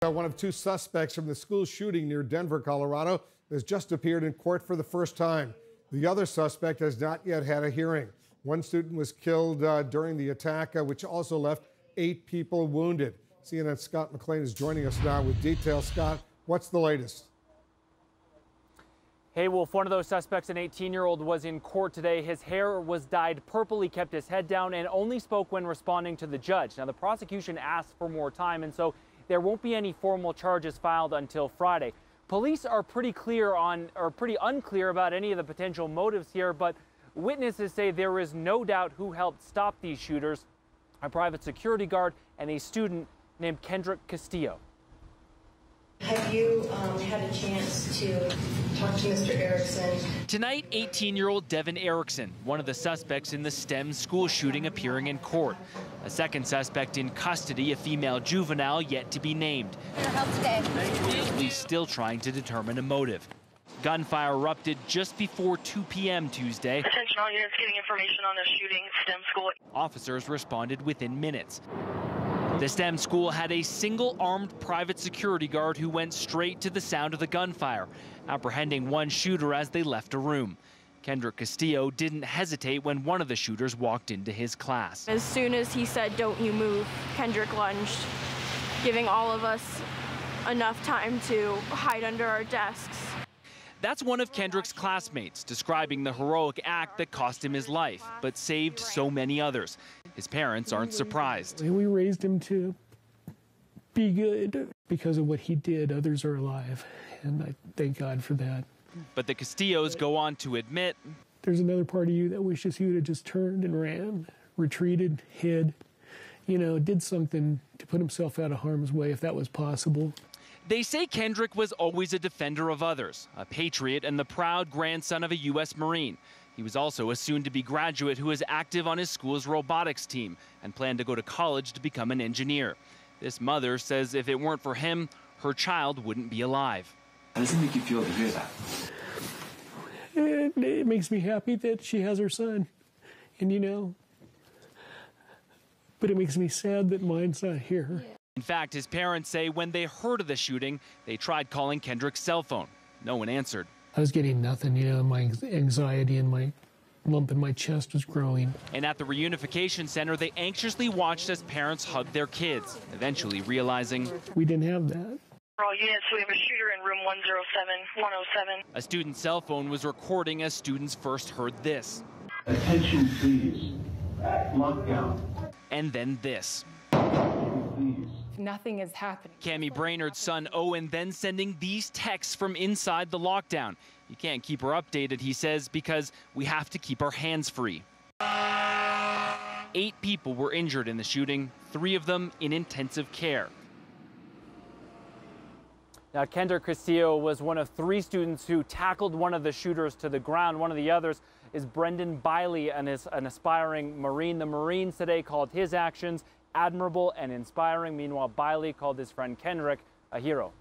One of two suspects from the school shooting near Denver, Colorado, has just appeared in court for the first time. The other suspect has not yet had a hearing. One student was killed during the attack, which also left 8 people wounded. CNN's Scott McLean is joining us now with details. Scott, what's the latest? Hey, Wolf, one of those suspects, an 18-year-old, was in court today. His hair was dyed purple. He kept his head down and only spoke when responding to the judge. Now, the prosecution asked for more time, and so there won't be any formal charges filed until Friday. Police are pretty unclear about any of the potential motives here, but witnesses say there is no doubt who helped stop these shooters: a private security guard and a student named Kendrick Castillo. Have you had a chance to talk to Mr. Erickson? Tonight, 18-year-old Devin Erickson, one of the suspects in the STEM school shooting, appearing in court. A second suspect in custody, a female juvenile yet to be named. Your help today. Police still trying to determine a motive. Gunfire erupted just before 2 p.m. Tuesday. Attention all units getting information on the shooting, STEM school. Officers responded within minutes. The STEM school had a single armed private security guard who went straight to the sound of the gunfire, apprehending one shooter as they left a room. Kendrick Castillo didn't hesitate when one of the shooters walked into his class. As soon as he said, "Don't you move," Kendrick lunged, giving all of us enough time to hide under our desks. That's one of Kendrick's classmates describing the heroic act that cost him his life, but saved so many others. His parents aren't surprised. We raised him to be good. Because of what he did, others are alive, and I thank God for that. But the Castillos go on to admit, there's another part of you that wishes he would have just turned and ran, retreated, hid, did something to put himself out of harm's way if that was possible. They say Kendrick was always a defender of others, a patriot and the proud grandson of a U.S. Marine. He was also a soon-to-be graduate who is active on his school's robotics team and planned to go to college to become an engineer. This mother says if it weren't for him, her child wouldn't be alive. How does it make you feel to hear that? It makes me happy that she has her son, but it makes me sad that mine's not here. In fact, his parents say when they heard of the shooting, they tried calling Kendrick's cell phone. No one answered. I was getting nothing, my anxiety and my lump in my chest was growing. And at the reunification center, they anxiously watched as parents hugged their kids, eventually realizing we didn't have that. For all units, we have a shooter in room 107. A student's cell phone was recording as students first heard this. Attention, please. Lockdown. And then this. Please. Nothing is happening. Cammie Brainerd's son Owen then sending these texts from inside the lockdown. You can't keep her updated, he says, because we have to keep our hands free. 8 people were injured in the shooting, 3 of them in intensive care. Now, Kendrick Castillo was one of 3 students who tackled one of the shooters to the ground. One of the others is Brendan Biley, and is an aspiring Marine. The Marines today called his actions admirable and inspiring. Meanwhile, Biley called his friend Kendrick a hero.